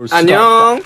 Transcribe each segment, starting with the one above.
안녕.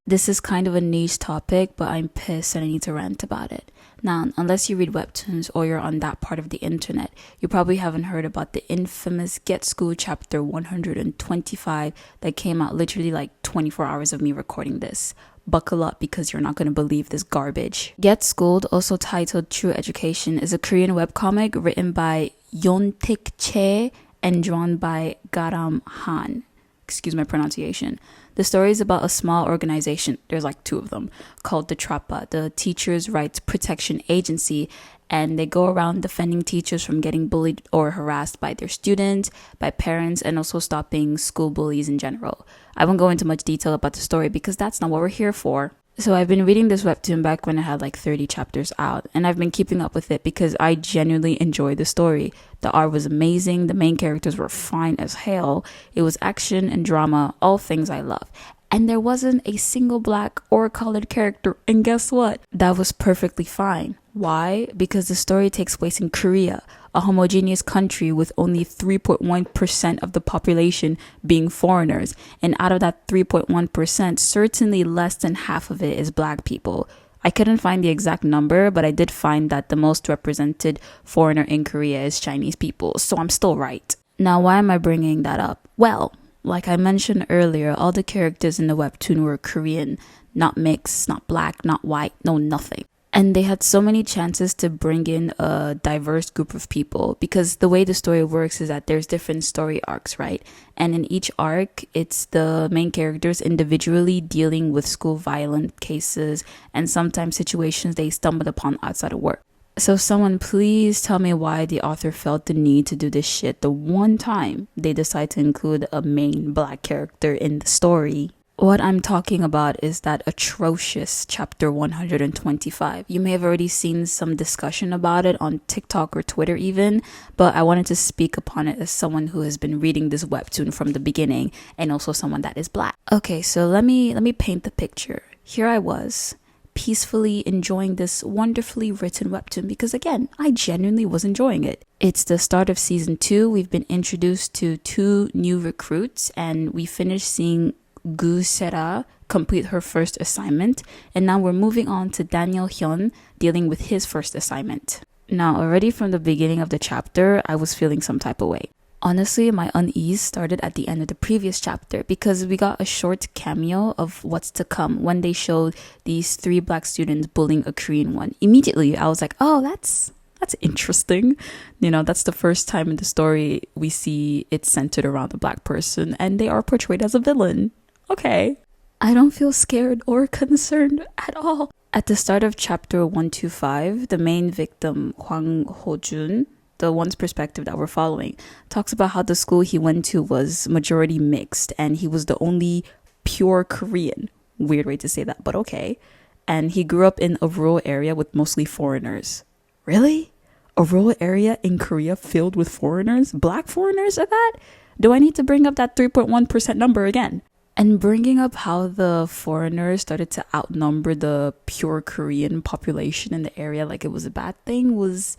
This is kind of a niche topic, but I'm pissed and I need to rant about it. Now, unless you read webtoons or you're on that part of the internet, you probably haven't heard about the infamous Get School chapter 125 that came out literally like 24 hours of me recording this. Buckle up because you're not going to believe this garbage. Get Schooled, also titled True Education, is a Korean webcomic written by Yeontaek Chae and drawn by Garam Han. Excuse my pronunciation. The story is about a small organization, there's like two of them, called the TRAPA, the Teachers' Rights Protection Agency, and they go around defending teachers from getting bullied or harassed by their students, by parents, and also stopping school bullies in general. I won't go into much detail about the story because that's not what we're here for. So I've been reading this webtoon back when it had like 30 chapters out, and I've been keeping up with it because I genuinely enjoyed the story. The art was amazing, the main characters were fine as hell, it was action and drama, all things I love. And there wasn't a single black or colored character, and guess what? That was perfectly fine. Why? Because the story takes place in Korea, a homogeneous country with only 3.1% of the population being foreigners. And out of that 3.1%, certainly less than half of it is black people. I couldn't find the exact number, but I did find that the most represented foreigner in Korea is Chinese people, so I'm still right. Now, why am I bringing that up? Well, like I mentioned earlier, all the characters in the webtoon were Korean, not mixed, not black, not white, no nothing. And they had so many chances to bring in a diverse group of people because the way the story works is that there's different story arcs, right? And in each arc, it's the main characters individually dealing with school violent cases and sometimes situations they stumbled upon outside of work. So someone please tell me why the author felt the need to do this shit the one time they decide to include a main black character in the story. What I'm talking about is that atrocious chapter 125. You may have already seen some discussion about it on TikTok or Twitter even, but I wanted to speak upon it as someone who has been reading this webtoon from the beginning and also someone that is black. Okay, so let me paint the picture. Here I was, peacefully enjoying this wonderfully written webtoon because again, I genuinely was enjoying it. It's the start of season 2. We've been introduced to 2 new recruits and we finished seeing Gu Sera complete her first assignment, and now we're moving on to Daniel Hyun dealing with his first assignment. Now, already from the beginning of the chapter, I was feeling some type of way. Honestly, my unease started at the end of the previous chapter because we got a short cameo of what's to come when they showed these 3 black students bullying a Korean one. Immediately, I was like, oh, that's interesting. You know, that's the first time in the story we see it centered around a black person and they are portrayed as a villain. Okay. I don't feel scared or concerned at all. At the start of chapter 125, the main victim, Hwang Ho-jun, the one's perspective that we're following, talks about how the school he went to was majority mixed and he was the only pure Korean. Weird way to say that, but okay. And he grew up in a rural area with mostly foreigners. Really? A rural area in Korea filled with foreigners? Black foreigners at that? Do I need to bring up that 3.1% number again? And bringing up how the foreigners started to outnumber the pure Korean population in the area like it was a bad thing was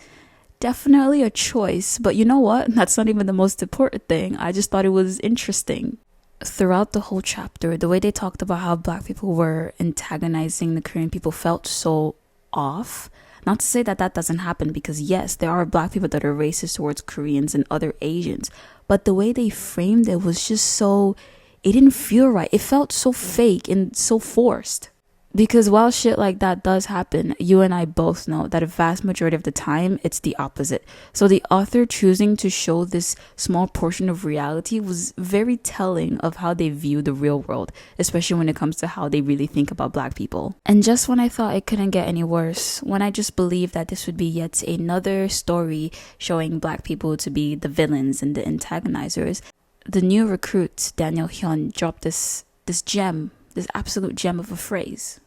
definitely a choice. But you know what? That's not even the most important thing. I just thought it was interesting. Throughout the whole chapter, the way they talked about how black people were antagonizing the Korean people felt so off. Not to say that that doesn't happen because yes, there are black people that are racist towards Koreans and other Asians. But the way they framed it was just so... It didn't feel right. It felt so fake and so forced. Because while shit like that does happen, you and I both know that a vast majority of the time, it's the opposite. So the author choosing to show this small portion of reality was very telling of how they view the real world, especially when it comes to how they really think about black people. And just when I thought it couldn't get any worse, when I just believed that this would be yet another story showing black people to be the villains and the antagonizers, the new recruit, Daniel Hyun, dropped this gem, this absolute gem of a phrase.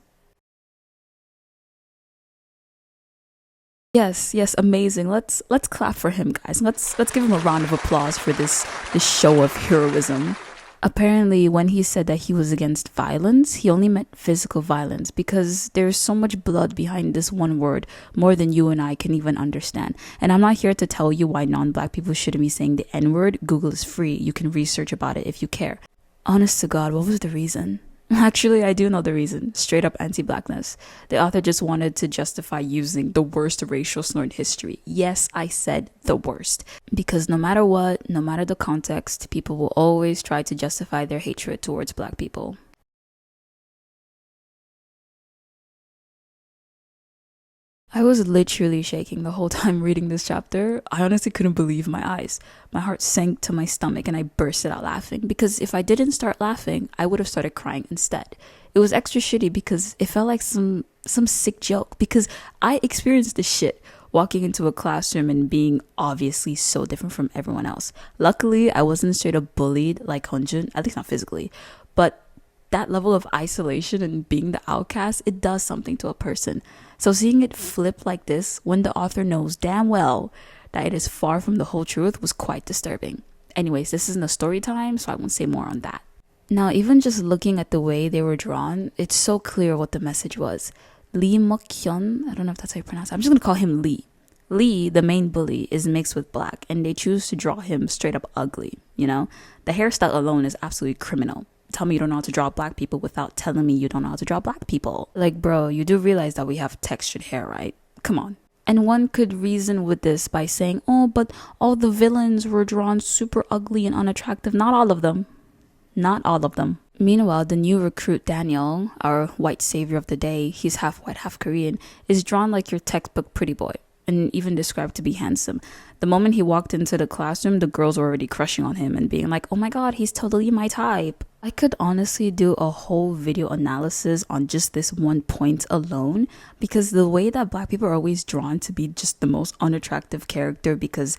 Yes, amazing. Let's clap for him, guys. Let's give him a round of applause for this show of heroism. Apparently, when he said that he was against violence, he only meant physical violence because there's so much blood behind this one word, more than you and I can even understand. And I'm not here to tell you why non-black people shouldn't be saying the N-word. Google is free. You can research about it if you care. Honest to God, what was the reason? Actually, I do know the reason. Straight up anti-blackness. The author just wanted to justify using the worst racial slur in history. Yes, I said the worst. Because no matter what, no matter the context, people will always try to justify their hatred towards black people. I was literally shaking the whole time reading this chapter. I honestly couldn't believe my eyes. My heart sank to my stomach and I bursted out laughing because if I didn't start laughing, I would have started crying instead. It was extra shitty because it felt like some sick joke because I experienced this shit walking into a classroom and being obviously so different from everyone else. Luckily, I wasn't straight up bullied like Hunjun, at least not physically, but that level of isolation and being the outcast, it does something to a person. So seeing it flip like this when the author knows damn well that it is far from the whole truth was quite disturbing. Anyways, this isn't a story time, so I won't say more on that. Now, even just looking at the way they were drawn, it's so clear what the message was. Lee Mok-hyun, I don't know if that's how you pronounce it. I'm just going to call him Lee. Lee, the main bully, is mixed with black, and they choose to draw him straight up ugly, you know? The hairstyle alone is absolutely criminal. Tell me you don't know how to draw black people without telling me you don't know how to draw black people. Like, bro, you do realize that we have textured hair, right? Come on. And one could reason with this by saying, oh, but all the villains were drawn super ugly and unattractive. Not all of them. Not all of them. Meanwhile, the new recruit Daniel, our white savior of the day, he's half white, half Korean, is drawn like your textbook pretty boy and even described to be handsome. The moment he walked into the classroom, the girls were already crushing on him and being like, oh my god, he's totally my type. I could honestly do a whole video analysis on just this one point alone because the way that black people are always drawn to be just the most unattractive character because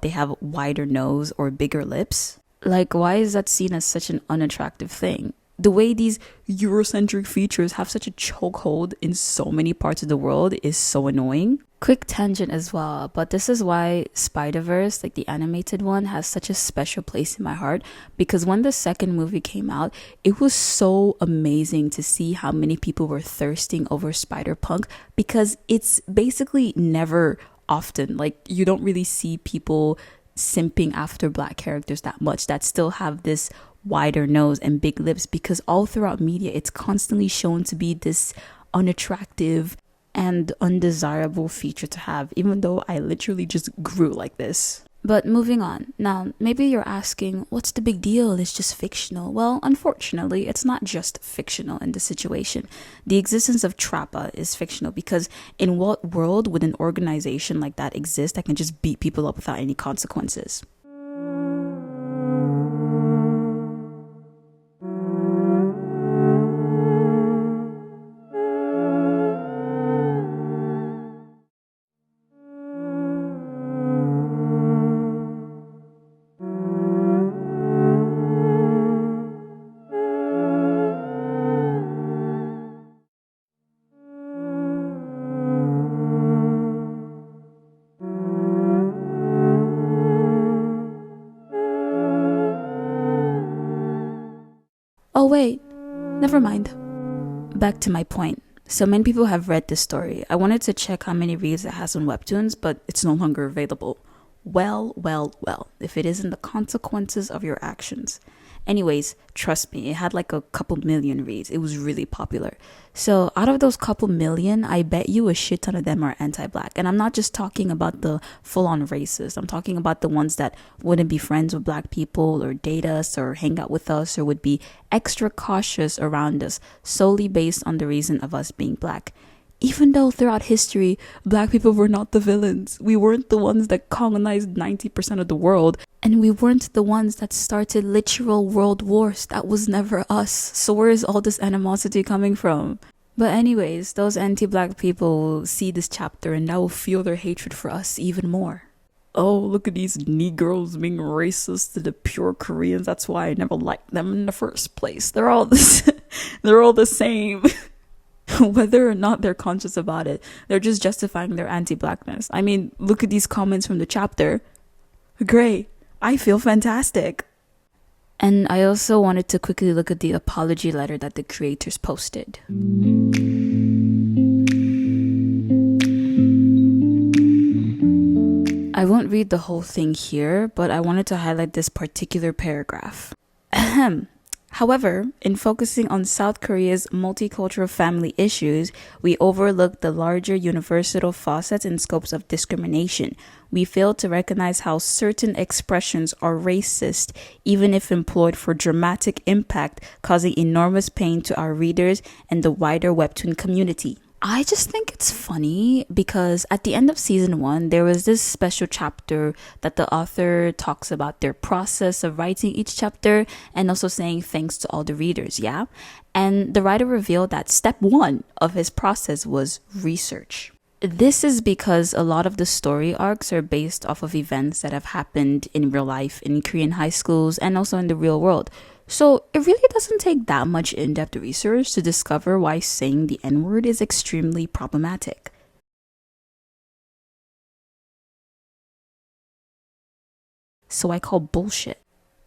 they have a wider nose or bigger lips. Like, why is that seen as such an unattractive thing? The way these Eurocentric features have such a chokehold in so many parts of the world is so annoying. Quick tangent as well, but this is why Spider-Verse, like the animated one, has such a special place in my heart because when the second movie came out, it was so amazing to see how many people were thirsting over Spider-Punk because it's basically never often. Like, you don't really see people simping after black characters that much that still have this wider nose and big lips because all throughout media it's constantly shown to be this unattractive and undesirable feature to have, even though I literally just grew like this. But moving on. Now, maybe you're asking, what's the big deal? It's just fictional. Well, unfortunately, it's not just fictional in this situation. The existence of Trappa is fictional because in what world would an organization like that exist that can just beat people up without any consequences? Oh wait, never mind. Back to my point. So many people have read this story. I wanted to check how many reads it has on Webtoons, but it's no longer available. Well, if it isn't the consequences of your actions. Anyways, trust me, it had like a couple million reads. It was really popular. So out of those couple million, I bet you a shit ton of them are anti-black. And I'm not just talking about the full-on racist. I'm talking about the ones that wouldn't be friends with black people or date us or hang out with us or would be extra cautious around us solely based on the reason of us being black. Even though throughout history, black people were not the villains. We weren't the ones that colonized 90% of the world. And we weren't the ones that started literal world wars. That was never us. So where is all this animosity coming from? But anyways, those anti-black people will see this chapter and that will fuel their hatred for us even more. Oh, look at these Negroes being racist to the pure Koreans. That's why I never liked them in the first place. They're all they're all the same. Whether or not they're conscious about it, they're just justifying their anti-blackness. I mean, look at these comments from the chapter. Great. I feel fantastic. And I also wanted to quickly look at the apology letter that the creators posted. I won't read the whole thing here, but I wanted to highlight this particular paragraph. Ahem. However, in focusing on South Korea's multicultural family issues, we overlook the larger universal facets and scopes of discrimination. We fail to recognize how certain expressions are racist, even if employed for dramatic impact, causing enormous pain to our readers and the wider webtoon community. I just think it's funny because at the end of season 1, there was this special chapter that the author talks about their process of writing each chapter and also saying thanks to all the readers, yeah? And the writer revealed that step 1 of his process was research. This is because a lot of the story arcs are based off of events that have happened in real life in Korean high schools and also in the real world. So it really doesn't take that much in-depth research to discover why saying the N-word is extremely problematic. So I call bullshit.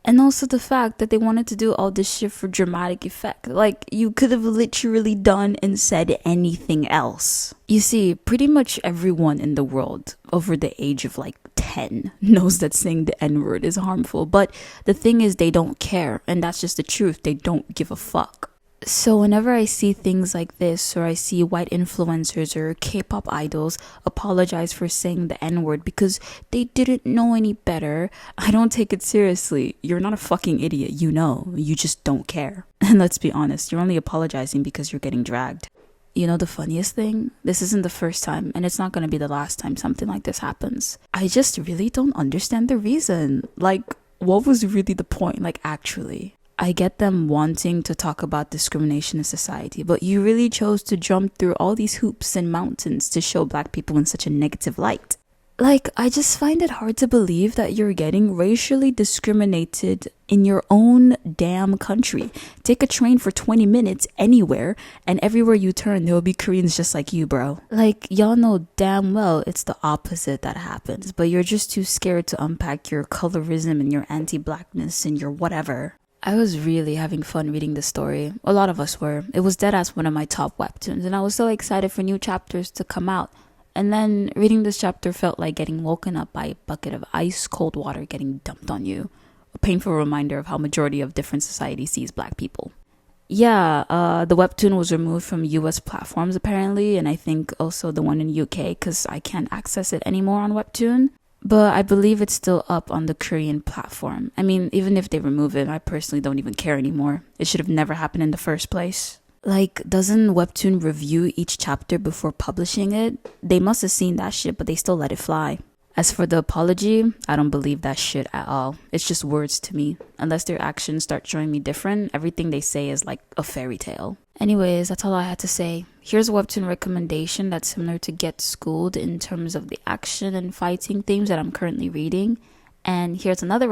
And also the fact that they wanted to do all this shit for dramatic effect. Like, you could have literally done and said anything else. You see, pretty much everyone in the world over the age of like 10 knows that saying the N-word is harmful. But the thing is, they don't care. And that's just the truth. They don't give a fuck. So whenever I see things like this, or I see white influencers or K-pop idols apologize for saying the N-word because they didn't know any better, I don't take it seriously. You're not a fucking idiot, you know. You just don't care. And let's be honest, you're only apologizing because you're getting dragged. You know the funniest thing? This isn't the first time, and it's not going to be the last time something like this happens. I just really don't understand the reason. Like, what was really the point? Like, actually. I get them wanting to talk about discrimination in society, but you really chose to jump through all these hoops and mountains to show black people in such a negative light. Like, I just find it hard to believe that you're getting racially discriminated in your own damn country. Take a train for 20 minutes anywhere, and everywhere you turn, there will be Koreans just like you, bro. Like, y'all know damn well it's the opposite that happens, but you're just too scared to unpack your colorism and your anti-blackness and your whatever. I was really having fun reading the story. A lot of us were. It was deadass one of my top webtoons, and I was so excited for new chapters to come out. And then reading this chapter felt like getting woken up by a bucket of ice cold water getting dumped on you. A painful reminder of how majority of different societies sees black people. Yeah, the webtoon was removed from US platforms apparently, and I think also the one in UK because I can't access it anymore on Webtoon. But I believe it's still up on the Korean platform. I mean, even if they remove it, I personally don't even care anymore. It should have never happened in the first place. Like, doesn't Webtoon review each chapter before publishing it? They must have seen that shit, but they still let it fly. As for the apology, I don't believe that shit at all. It's just words to me. Unless their actions start showing me different, everything they say is like a fairy tale. Anyways, that's all I had to say. Here's a webtoon recommendation that's similar to Get Schooled in terms of the action and fighting themes that I'm currently reading. And here's another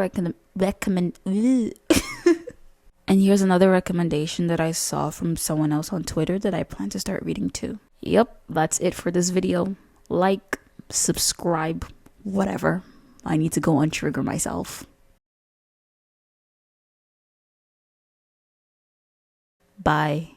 And here's another recommendation that I saw from someone else on Twitter that I plan to start reading too. Yep, that's it for this video. Like, subscribe, whatever. I need to go untrigger myself. Bye.